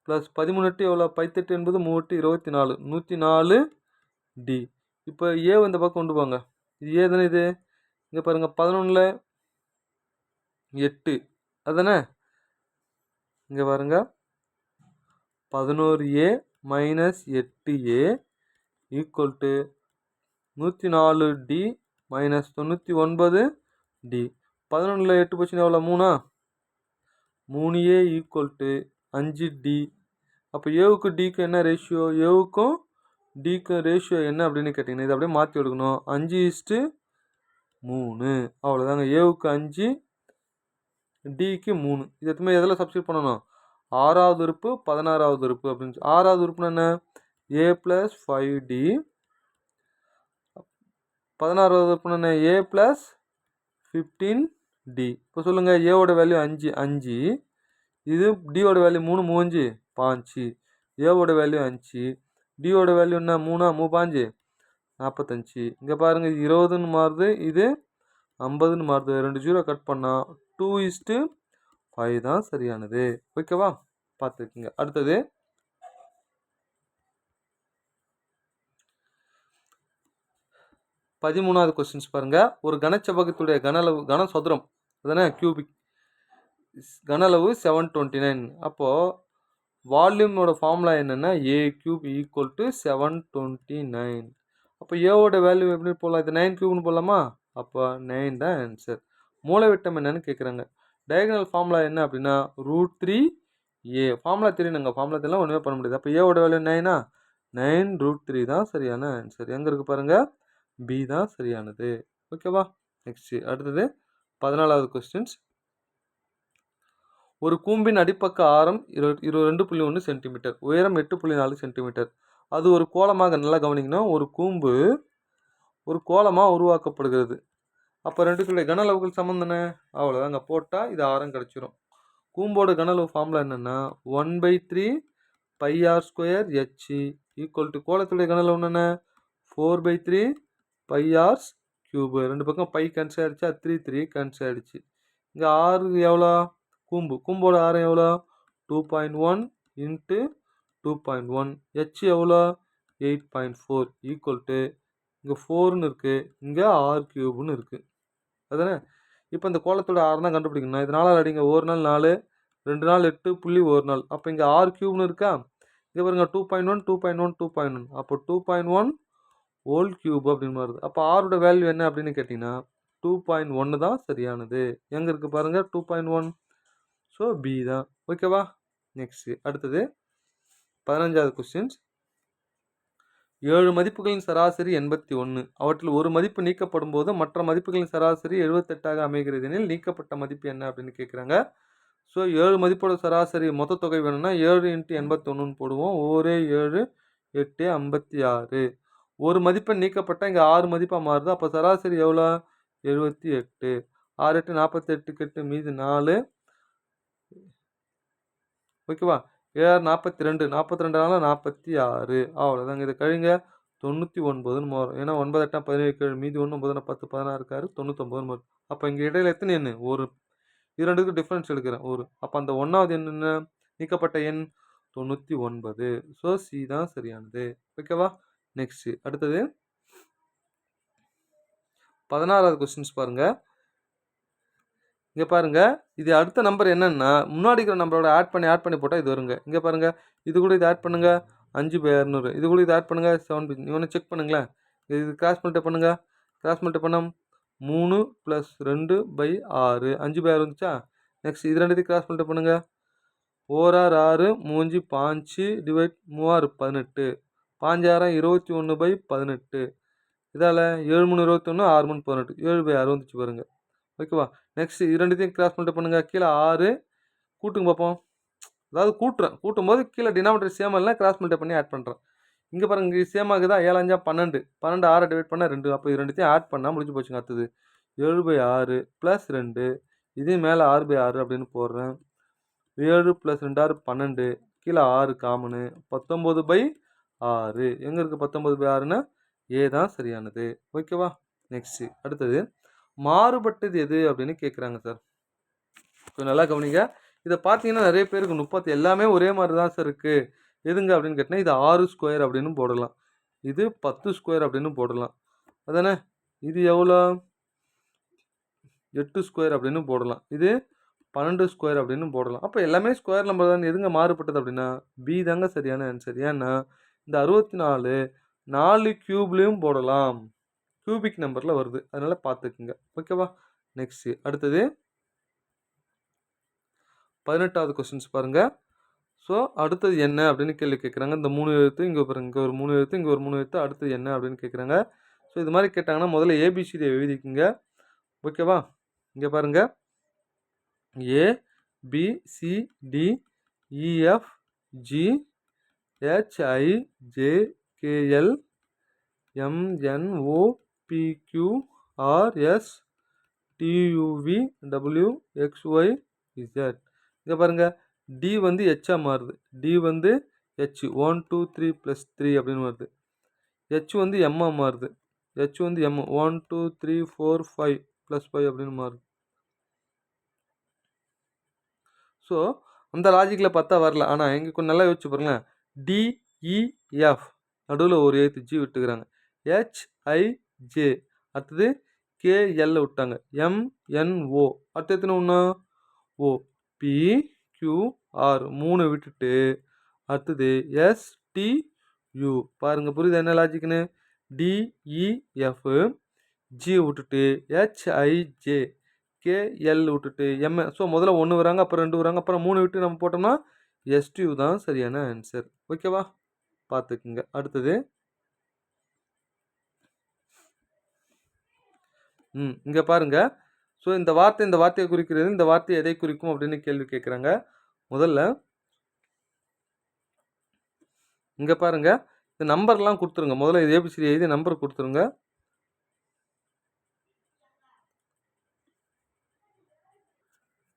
+ 13 8 எவ்வளோ? 18 என்பது 3 8 24 104d. இப்போ ஏ இந்த பக்கம் கொண்டு போங்க. இது ஏ தானே இது? இங்கே பாருங்கள், 11ல் 8 அதுதானே? இங்கே பாருங்கள், 11a - 8a = 104d - 99d. 11ல் 8 போச்சுன்னா எவ்வளோ? 3. 3a = 5d. அப்போ ஏவுக்கு டிக்கு என்ன ரேஷியோ? ஏவுக்கும் டிக்கு ரேஷியோ என்ன அப்படின்னு கேட்டிங்கன்னா இதை அப்படியே மாற்றி எடுக்கணும். 5:3. அவ்வளோதாங்க. ஏவுக்கு 5, டிக்கு 3. இது எதுவுமே எதில் சப்ஸ்டியூட் பண்ணணும்? 6வது உறுப்பு 16வது உறுப்பு அப்படின்னு. 6வது உறுப்புனா என்ன? a + 5d. 16வது உறுப்புனா என்ன? a + 15d. இப்போ சொல்லுங்கள், ஏவோட வேல்யூ 5 5. இது டியோட வேல்யூ 3 3 5. ஏவோட வேல்யூ 5. டியோட வேல்யூ என்ன? 3 3 45. இங்கே பாருங்கள், 20ன்னு மாறுது, இது 50ன்னு மாறுது. 2 0 கட் பண்ணால் 2:5 தான் சரியானது. ஓகேவா? பார்த்துக்குங்க. அடுத்தது 13வது கொஸ்டின்ஸ் பாருங்கள். ஒரு கனச்செவ்வகத்துடைய கனசதுரம் அதானே கியூபிக் கனளவு 729. அப்போது வால்யூமோட ஃபார்முலா என்னென்னா a³ = 729. அப்போ ஏவோட வேல்யூ எப்படி போடலாம்? இது 9³ போடலாமா? அப்போ 9 தான் ஆன்சர். மூலவிட்டம் என்னன்னு கேட்குறாங்க. டயகனல் ஃபார்முலா என்ன அப்படின்னா √3a. ஃபார்முலா தெரியணுங்க. ஃபார்முலா தெரியலாம் ஒன்றுமே பண்ண முடியாது. அப்போ ஏவோட வேல்யூ 9 9√3 தான் சரியான ஆன்சர். எங்கே இருக்குது பாருங்கள், பி தான் சரியானது. ஓகேவா? நெக்ஸ்ட்டு அடுத்தது 14வது கொஸ்டின்ஸ். ஒரு கூம்பின் அடிப்பக்க ஆரம் 22.1 சென்டிமீட்டர், உயரம் 8.4 சென்டிமீட்டர். அது ஒரு கோளமாக, நல்லா கவனிக்கணும், ஒரு கோளமாக உருவாக்கப்படுகிறது. அப்போ ரெண்டுக்குள்ளே கன அளவுகள் சமம் தானே, அவ்வளோதாங்க. போட்டால் இது ஆரம் கிடச்சிரும். கூம்போட கன அளவு ஃபார்முலா என்னென்னா 1/3 πr² h ஈக்குவல் டு கோலத்துடைய கன அளவு என்னென்ன 4/3 πr³ ரெண்டு பக்கம் பை கேன்சல் ஆகிடுச்சு, 3 கேன்சல் ஆகிடுச்சு. இங்கே ஆறு எவ்வளோ, கூம்போட ஆரம் எவ்வளோ 2.1 × 2.1, h எவ்வளோ 8.4 ஈக்குவல் டு இங்கே 4ன்னு இருக்குது, இங்கே r³ இருக்குது. அதுதானே. இப்போ இந்த கோலத்தோட ஆரம் தான் கண்டுபிடிக்கணும். இது 4 அடிங்க, ஒரு நாள் 4, 2 நாள் 8, புள்ளி ஒரு நாள். அப்போ இங்கே r³ இருக்கா, இங்கே பாருங்க 2.1 2.1 2.1, அப்போ 2.1 ஹோல் கியூப் அப்படின்னு வருது. அப்போ ஆரோட வேல்யூ என்ன அப்படின்னு கேட்டிங்கன்னா 2.1 தான் சரியானது. எங்கே இருக்குது பாருங்கள் 2.1, ஸோ பி தான். ஓகேவா. நெக்ஸ்ட்டு அடுத்தது 15வது கொஸ்டின்ஸ். 7 மதிப்புகளின் சராசரி 81, அவற்றில் ஒரு மதிப்பு நீக்கப்படும் போது மற்ற மதிப்புகளின் சராசரி 78ஆக அமைகிறது எனில் நீக்கப்பட்ட மதிப்பு என்ன அப்படின்னு கேட்குறாங்க. ஸோ 7 மதிப்போட சராசரி மொத்த தொகை வேணும்னா 7 × 81 போடுவோம். 1 7 8 56. ஒரு மதிப்பெண் நீக்கப்பட்டால் இங்கே 6 மதிப்பாக மாறுது. அப்போ சராசரி எவ்வளோ 78. 6 8 48, 8 மீது 4. ஓகேவா. 7 42, 42 46, அவ்வளோதாங்க. இதை கழிங்க 99ன்னு மாறும். ஏன்னா 9 8 17 மீதி 1 9 10 16 99 மாறும். அப்போ இங்கே இடையில எத்தனை எண், ஒரு இரண்டுக்கு டிஃப்ரென்ஸ் எடுக்கிறேன் ஒரு. அப்போ அந்த ஒன்றாவது எண் என்ன, நீக்கப்பட்ட எண் 99. ஸோ சி தான் சரியானது. ஓகேவா. நெக்ஸ்ட் அடுத்தது 16வது கொஸ்டின்ஸ் பாருங்க. இங்கே பாருங்க, இது அடுத்த நம்பர் என்னன்னா முன்னாடி இருக்கிற நம்பரோட ஆட் பண்ணி போட்டால் இது வருங்க. இங்கே பாருங்க, இது கூட இது ஆட் பண்ணுங்க 5/600, இது கூட இது ஆட் பண்ணுங்க 7. இவனை செக் பண்ணுங்களேன். இது கிராஸ் மல்டிப்ளை பண்ணுங்க, கிராஸ் மல்டிப்ளை பண்ணால் 3 + 2/6, 5/6 வந்துச்சா. நெக்ஸ்ட் இது ரெண்டுத்தையும் கிராஸ் மல்டிப்ளை பண்ணுங்க. 4 6 6 3 5 டிவைட் 3 18, 5 6 21/18. இதால் 7 3 21, 6 3 18, 7/6 வந்துச்சு பாருங்க. ஓகேவா. நெக்ஸ்ட் இது ரெண்டுத்தையும் கிராஸ் மல்டிப்ளை பண்ணுங்க. கீழே 6 கூட்டுங்க பார்ப்போம். அதாவது கூட்டும்போது கீழே டினாமினேட்டர் சேம் இல்லை, கிராஸ் மல்டிப்ளை பண்ணி ஆட் பண்ணுறேன். இங்கே பாருங்க, இங்கே சேம் ஆகுதா, 7 5 12, 12 6 டிவைட் பண்ணால் 2. அப்போ இது ரெண்டுத்தையும் ஆட் பண்ணால் முடிஞ்சு போச்சுங்க. அடுத்தது 7/6 + 2, இதே மேலே 6/6 அப்படின்னு போடுறேன். 7 + 2 6 12, கீழே 6 காமனு, 19/6. எங்கே இருக்குது 19/6ன்னா ஏ தான் சரியானது. ஓகேவா. நெக்ஸ்ட்டு அடுத்தது மாறுபட்டது எது அப்படின்னு கேட்குறாங்க சார். கொஞ்சம் நல்லா கவனிங்க. இதை பார்த்தீங்கன்னா நிறைய பேருக்கு 30 எல்லாமே ஒரே மாதிரி தான் சார் இருக்குது, எதுங்க அப்படின்னு கேட்டிங்கன்னா இது 6² அப்படின்னு போடலாம், இது 10² அப்படின்னு போடலாம். அதானே. இது எவ்வளோ 8² அப்படின்னு போடலாம், இது 12² அப்படின்னு போடலாம். அப்போ எல்லாமே ஸ்கொயர் நம்பர் தான். எதுங்க மாறுபட்டது அப்படின்னா பி தாங்க சரியான ஆன்சர். ஏன்னா இந்த 64 4 கியூப்லேயும் போடலாம், கியூபிக் நம்பரில் வருது, அதனால் பார்த்துக்குங்க. ஓகேவா. நெக்ஸ்ட்டு அடுத்தது 18வது கொஸ்டின்ஸ் பாருங்கள். ஸோ அடுத்தது என்ன அப்படின்னு கேள்வி கேட்குறாங்க. இந்த 3 எழுத்து இங்கே பாருங்க, இங்கே ஒரு 3 எழுத்து, இங்கே ஒரு 3 எழுத்து, அடுத்தது என்ன அப்படின்னு கேட்குறாங்க. ஸோ இது மாதிரி கேட்டாங்கன்னா முதல்ல ஏபிசிடி எழுதிக்குங்க. ஓகேவா. இங்கே பாருங்கள், A B C D E F G H I J K L M N O P Q R S T U V W X Y Z. இங்கே பாருங்கள், டி வந்து ஹெச்ஆ மாறுது, டி வந்து ஹெச் 1 2 3 + 3 அப்படின்னு வருது. ஹெச் வந்து எம்ஆ மாறுது, ஹெச் வந்து எம் 1 2 3 4 5 + 5 அப்படின்னு மாறுது. ஸோ அந்த லாஜிக்கில் பார்த்தா வரல. ஆனால் எங்கே கொஞ்சம் நல்லா யோசிச்சு பாருங்களேன். டிஇஎஃப் நடுவில் ஒரு எழுத்து ஜி விட்டுக்கிறாங்க, ஹெச்ஐஜே அடுத்தது கேஎல் விட்டாங்க, எம்என்ஓ அடுத்து எத்தனை ஒன்று ஓ, பிக்யூஆர் 3 விட்டுட்டு அடுத்தது எஸ்டியூ. பாருங்கள் புரியுது என்ன லாஜிக்னு. டிஇஎஃப் ஜி விட்டுட்டு ஹெச்ஐஜே கேஎல் விட்டுட்டு எம். ஸோ முதல்ல 1 வராங்க, அப்புறம் 2 வராங்க, அப்புறம் 3 விட்டு நம்ம போட்டோம்னா எஸ்டியூ தான் சரியான ஆன்சர். ஓகேவா. பார்த்துக்குங்க. அடுத்தது இங்கே பாருங்க. ஸோ இந்த வார்த்தையை குறிக்கிறது, இந்த வார்த்தை எதை குறிக்கும் அப்படின்னு கேள்வி கேட்குறாங்க. முதல்ல இங்கே பாருங்க, இந்த நம்பர்லாம் கொடுத்துருங்க. முதல்ல இது ஏபிசிடி எழுதி நம்பர் கொடுத்துருங்க.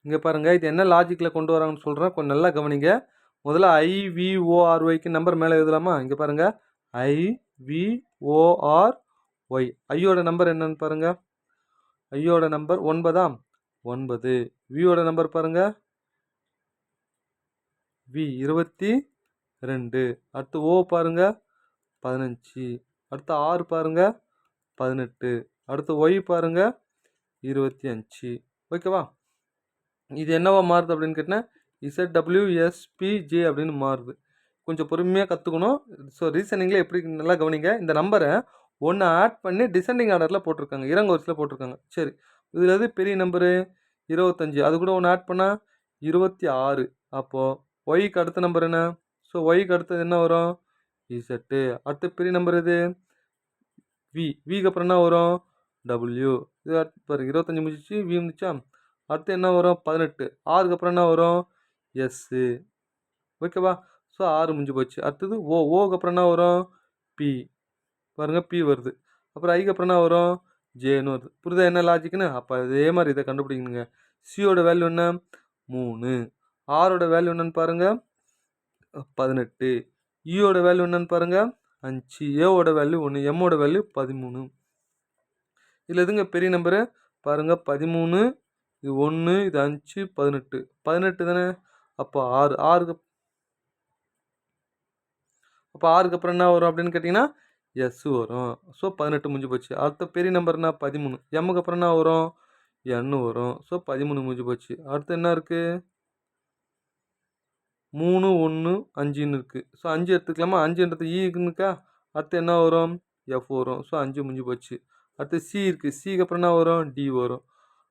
இங்கே பாருங்க, இது என்ன லாஜிக்கில் கொண்டு வராங்கன்னு சொல்கிறேன், கொஞ்சம் நல்லா கவனிங்க. முதல்ல IVORYக்கு நம்பர் மேலே எழுதலாமா? இங்கே பாருங்க, IVORY. ஐயோட நம்பர் என்னன்னு பாருங்க. ஐயோட நம்பர் 9. 9. வியோட நம்பர் பாருங்க, V 22. அடுத்து O பாருங்க 15. அடுத்து R பாருங்க 18. அடுத்து Y பாருங்க 25. ஓகேவா? இது என்னவா மாறுது அப்படின்னு கேட்டால் ZWSPJ அப்படின்னு மாறுது. கொஞ்சம் பொறுமையாக கற்றுக்கணும். ஸோ ரீசனிங்கில் எப்படி நல்லா கவனிங்க. இந்த நம்பரை ஒன்று ஆட் பண்ணி டிசெண்டிங் ஆர்டரில் போட்டிருக்காங்க, இறங்கு வரிசையில் போட்டிருக்காங்க. சரி, இதில் எது பெரிய நம்பரு? 25. அது கூட ஒன்று ஆட் பண்ணால் 26. அப்போது ஒய்க்கு அடுத்த நம்பர் என்ன? ஸோ ஒய்க்கு அடுத்தது என்ன வரும்? Z. அடுத்த பெரிய நம்பர் இது விக்கு அப்புறம் என்ன வரும்? W. இது பாரு 25 முடிச்சிச்சு, V முடிச்சா. அடுத்து என்ன வரும்? 18. ஆறுக்கு அப்புறம் என்ன வரும்? S. ஓகேவா? ஸோ 6 முடிஞ்சு போச்சு. அடுத்தது ஓக்கு அப்புறம் என்ன வரும்? P. பாருங்க P வருது. அப்புறம் ஐக்கு அப்புறம் என்ன வரும்? Jன்னு வருது. புரியுதா என்ன லாஜிக்னு? அப்போ அதே மாதிரி இதை கண்டுபிடிக்கணுங்க. சியோட வேல்யூ என்ன? 3. ஆரோட வேல்யூ என்னன்னு பாருங்க 18. ஈயோட வேல்யூ என்னன்னு பாருங்க 5. ஏவோட வேல்யூ 1. எம்மோட வேல்யூ 13. இதில் எதுங்க பெரிய நம்பரு? பாருங்க 13. இது 1, இது 5, 18. 18 தானே? அப்போ 6. ஆறுக்கு அப்புறம் என்ன வரும் அப்படின்னு கேட்டிங்கன்னா S வரும். ஸோ 18 முடிஞ்சு போச்சு. அடுத்த பெரிய நம்பர்னா 13. எம்முக்கு அப்புறம் என்ன வரும்? N வரும். ஸோ 13 முடிஞ்சு போச்சு. அடுத்து என்ன இருக்குது? 3, 1, 5ன்னு இருக்குது. ஸோ 5 எடுத்துக்கலாமா? 5ன்றது ஈக்குன்னுக்கா. அடுத்து என்ன வரும்? F வரும். ஸோ 5 முடிஞ்சு போச்சு. அடுத்து C இருக்குது. சிக்கு அப்புறம் என்ன வரும்? D வரும்.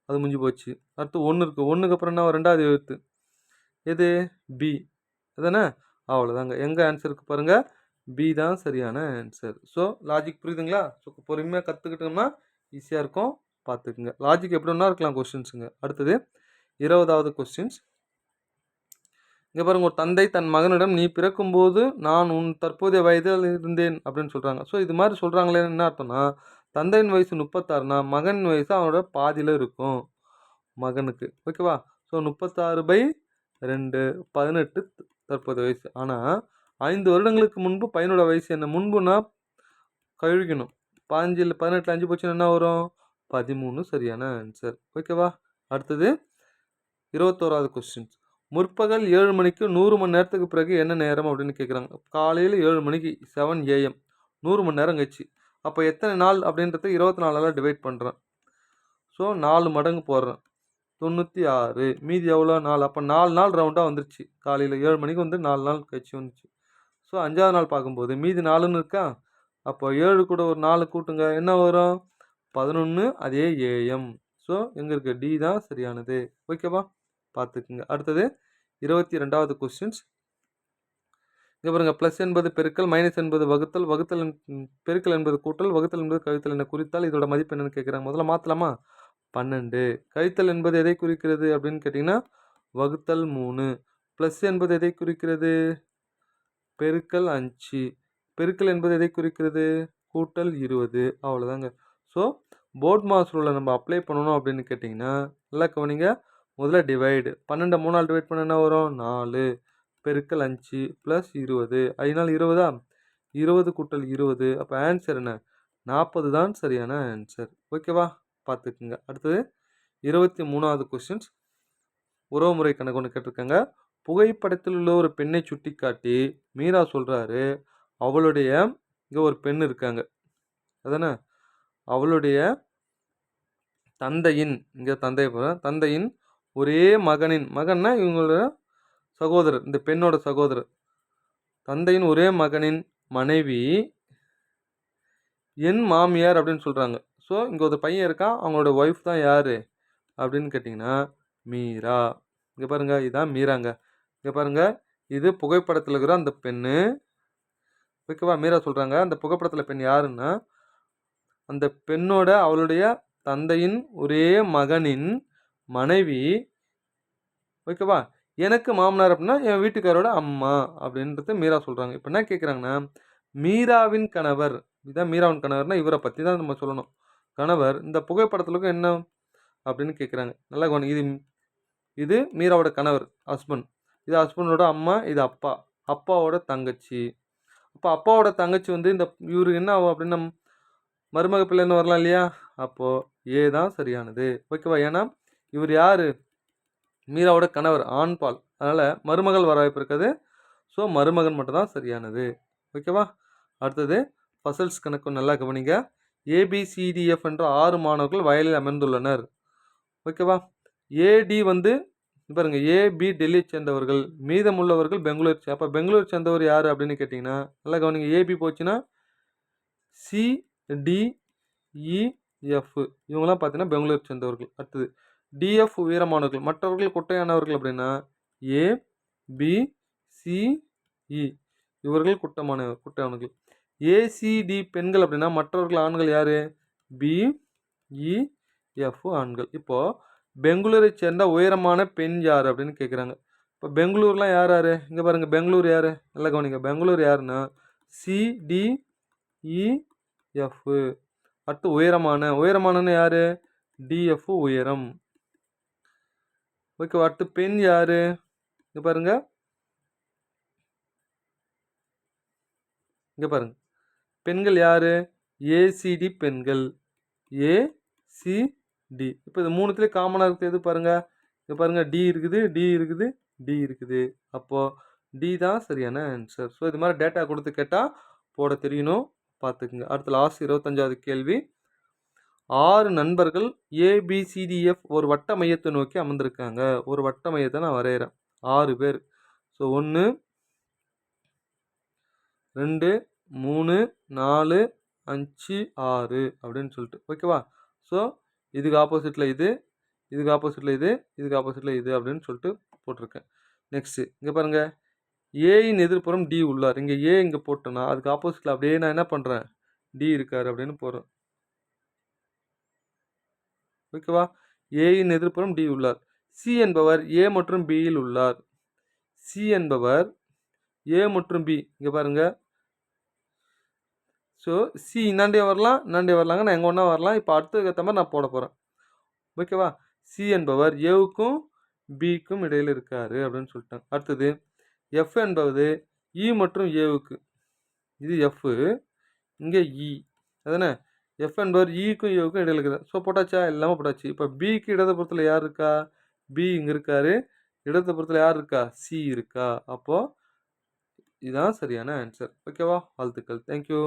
அது முடிஞ்சு போச்சு. அடுத்து 1 இருக்குது. 1க்கு அப்புறம் என்ன வரும்? 2வது எழுத்து எது? B. அதானே? அவ்வளோதாங்க. எங்கே ஆன்சருக்கு பாருங்கள், B தான் சரியான ஆன்சர். ஸோ லாஜிக் புரியுதுங்களா? ஸோ பொறுமையாக கற்றுக்கிட்டோம்னா ஈஸியாக இருக்கும். பார்த்துக்குங்க. லாஜிக் எப்படி ஒன்றா இருக்கலாம் கொஸ்டின்ஸுங்க. அடுத்தது 20வது கொஸ்டின்ஸ். இங்கே பாருங்க, ஒரு தந்தை தன் மகனிடம் நீ பிறக்கும்போது நான் உன் தற்போதைய வயதில் இருந்தேன் அப்படின்னு சொல்கிறாங்க. ஸோ இது மாதிரி சொல்கிறாங்களே என்ன அர்த்தம்னா, தந்தையின் வயசு 36னா மகன் வயசு அவனோட பாதியில் இருக்கும் மகனுக்கு. ஓகேவா? ஸோ 36/2 18 தற்போதைய வயசு. ஆனால் 5 வருடங்களுக்கு முன்பு பையனோட வயசு என்ன? முன்புனா கழிக்கணும். 15 18 5 போச்சுன்னா என்ன வரும்? 13 சரியான ஆன்சர். ஓகேவா? அடுத்தது 21வது கொஸ்டின். முற்பகல் 7 மணிக்கு 100 மணி நேரத்துக்கு பிறகு என்ன நேரம் அப்படின்னு கேட்குறாங்க. காலையில் 7 மணிக்கு 7 AM 100 மணி நேரம் கழிச்சு. அப்போ எத்தனை நாள் அப்படின்றத 24ஆல் டிவைட் பண்ணுறேன். ஸோ 4 மடங்கு போடுறேன். 96. மீதி எவ்வளோ? 4. அப்போ 4 நாள் ரவுண்டாக வந்துருச்சு. காலையில் 7 மணிக்கு வந்து 4 நாள் கழிச்சு வந்துச்சு. ஸோ 5வது நாள் பார்க்கும்போது மீதி 4ன்னு இருக்கா. அப்போ 7 கூட ஒரு 4 கூட்டுங்க, என்ன வரும்? 11. அதே AM. ஸோ எங்கே இருக்குது? D தான் சரியானது. ஓகேவா? பார்த்துக்குங்க. அடுத்தது 22வது கொஸ்டின்ஸ். இங்கே பாருங்க, ப்ளஸ் என்பது பெருக்கல், மைனஸ் என்பது வகுத்தல், பெருக்கல் என்பது கூட்டல், வகுத்தல் என்பது கழித்தல் என குறித்தால் இதோட மதிப்பு என்னன்னு கேட்குறாங்க. முதல்ல மாற்றலாமா? 12. கழித்தல் என்பது எதை குறிக்கிறது அப்படின்னு கேட்டிங்கன்னா வகுத்தல் 3. ப்ளஸ் என்பது எதை குறிக்கிறது? பெருக்கல் 5. பெருக்கல் என்பது எதை குறிக்கிறது? கூட்டல் 20. அவ்வளோதாங்க. ஸோ போர்ட் மாஸ் ரூலில் நம்ம அப்ளை பண்ணணும் அப்படின்னு கேட்டிங்கன்னா நல்லா கவனிங்க. முதல்ல டிவைடு. 12 3ஆல் டிவைட் பண்ண என்ன வரும்? 4. பெருக்கல் 5 ப்ளஸ் 20. 5 20. 20 கூட்டல் 20. அப்போ ஆன்சர் என்ன? 40 தான் சரியான ஆன்சர். ஓகேவா? பார்த்துக்குங்க. அடுத்தது 23வது கொஸ்டின்ஸ். உறவுமுறை கணக்கு ஒன்று கேட்டிருக்காங்க. புகைப்படத்தில் உள்ள ஒரு பெண்ணை சுட்டி காட்டி மீரா சொல்கிறாரு, அவளுடைய இங்கே ஒரு பெண் இருக்காங்க அதானே, அவளுடைய தந்தையின் இங்கே தந்தையின் ஒரே மகன்னா இவங்களோட சகோதரர், இந்த பெண்ணோட சகோதரர், தந்தையின் ஒரே மகனின் மனைவி என் மாமியார் அப்படின்னு சொல்கிறாங்க. ஸோ இங்கே ஒரு பையன் இருக்கான், அவங்களோட ஒய்ஃப் தான் யார் அப்படின்னு கேட்டிங்கன்னா மீரா. இங்கே பாருங்கள், இதுதான் மீராங்க. இங்கே பாருங்கள், இது புகைப்படத்தில் இருக்கிற அந்த பெண்ணு. ஓகேவா? மீரா சொல்கிறாங்க அந்த புகைப்படத்தில் பெண் யாருன்னா அந்த பெண்ணோட அவளுடைய தந்தையின் ஒரே மகனின் மனைவி, ஓகேவா, எனக்கு மாமனார் அப்படின்னா என் வீட்டுக்காரோட அம்மா அப்படின்றது மீரா சொல்கிறாங்க. இப்போ என்ன கேட்குறாங்கன்னா, மீராவின் கணவர், இதான் மீராவின் கணவர்னா இவரை பற்றி தான் நம்ம சொல்லணும். கணவர் இந்த புகைப்படத்துலக்கும் என்ன அப்படின்னு கேட்குறாங்க. நல்லா கவனி. இது மீராவோட கணவர், ஹஸ்பண்ட். இது ஹஸ்பண்டோட அம்மா, இது அப்பா, அப்பாவோட தங்கச்சி. அப்போ அப்பாவோட தங்கச்சி வந்து இந்த இவரு என்ன ஆகும் அப்படின்னா மருமக பிள்ளைன்னு வரலாம் இல்லையா? அப்போது ஏ தான் சரியானது. ஓகேவா? ஏன்னா இவர் யார்? மீராவோட கணவர், ஆண் பால். அதனால் மருமகள் வர வாய்ப்பு இருக்காது. ஸோ மருமகன் மட்டும் தான் சரியானது. ஓகேவா? அடுத்தது பசல்ஸ் கணக்கு நல்லா கவனிங்க. ஏபிசிடிஎஃப் என்ற 6 மாணவர்கள் வயலில் அமர்ந்துள்ளனர். ஓகேவா? ஏடி வந்து பாருங்க, ஏபி டெல்லியை சேர்ந்தவர்கள், மீதமுள்ளவர்கள் பெங்களூர். அப்போ பெங்களூர் சேர்ந்தவர் யார் அப்படின்னு கேட்டிங்கன்னா நல்லா கவனிங்க. ஏபி போச்சுன்னா சிடிஇஎஃப் இவங்களாம் பார்த்தீங்கன்னா பெங்களூர் சேர்ந்தவர்கள். அடுத்தது டிஎஃப் உயரமானவர்கள், மற்றவர்கள் குட்டையானவர்கள் அப்படின்னா ஏபிசிஇ இவர்கள் குட்டையானவர்கள். ஏசிடி பெண்கள் அப்படின்னா மற்றவர்கள் ஆண்கள் யார்? பிஇஎஃப் ஆண்கள். இப்போது பெங்களூரை சேர்ந்த உயரமான பெண் யார் அப்படின்னு கேட்குறாங்க. இப்போ பெங்களூர்லாம் யார் யார்? இங்கே பாருங்கள், பெங்களூர் யார்? நல்லா கவனிங்க. பெங்களூர் யாருன்னா சிடிஇஎஃப். அடுத்து உயரமானன்னு யார்? டிஎஃப் உயரம். ஓகே, அடுத்து பெண் யார்? இங்கே பாருங்க, பெண்கள் யார்? ஏசிடி பெண்கள், ஏசிடி. இப்போ இது மூணுத்துலேயே காமனாக இருக்குது எது பாருங்கள்? இங்கே பாருங்கள், டி இருக்குது, டி இருக்குது, டி இருக்குது. அப்போது டி தான் சரியான ஆன்சர். ஸோ இது மாதிரி டேட்டா கொடுத்து கேட்டால் போட தெரியணும், பார்த்துக்குங்க. அடுத்த லாஸ்ட் 25வது கேள்வி. 6 நண்பர்கள் ஏபிசிடிஎஃப் ஒரு வட்ட மையத்தை நோக்கி அமர்ந்திருக்காங்க. ஒரு வட்ட மையத்தை நான் வரைகிறேன். 6 பேர். ஸோ 1 2 3 4 5 6 அப்படின்னு சொல்லிட்டு, ஓகேவா? ஸோ இதுக்கு ஆப்போசிட்டில் இது, இதுக்கு ஆப்போசிட்டில் இது, இதுக்கு ஆப்போசிட்டில் இது அப்படின்னு சொல்லிட்டு போட்டிருக்கேன். நெக்ஸ்ட்டு இங்கே பாருங்கள், ஏயின் எதிர்ப்புறம் டி உள்ளார். இங்கே ஏ இங்கே போட்டோன்னா அதுக்கு ஆப்போசிட்டில் அப்படியே நான் என்ன பண்ணுறேன்? டி இருக்கார் அப்படின்னு போகிறேன். ஓகேவா? ஏயின் எதிர்ப்புறம் டி உள்ளார். சி என்பவர் ஏ மற்றும் பியில் உள்ளார். சி என்பவர் ஏ மற்றும் பி, இங்கே பாருங்கள். ஸோ சி இன்னாண்டே வரலாம், இன்னாண்டே வரலாங்க, நான் எங்கே ஒன்றா வரலாம். இப்போ அடுத்ததுக்கு ஏற்ற மாதிரி நான் போட போகிறேன். ஓகேவா? சி என்பவர் ஏவுக்கும் பிக்கும் இடையில் இருக்கார் அப்படின்னு சொல்லிட்டாங்க. அடுத்தது எஃப் என்பது இ மற்றும் ஏவுக்கு, இது எஃப், இங்கே இ, அதானே? எஃப் என்பவர் இக்கும் ஏவுக்கும் இடையில் இருக்கிறார். ஸோ போட்டாச்சா? எல்லாமே போட்டாச்சு. இப்போ பிக்கு இடதுபுறத்தில் யார் இருக்கா? பி இங்கே இருக்கார். இடதுபுறத்தில் யார் இருக்கா? சி இருக்கா. அப்போது இதுதான் சரியான ஆன்சர். ஓகேவா? வாழ்த்துக்கள். தேங்க்யூ.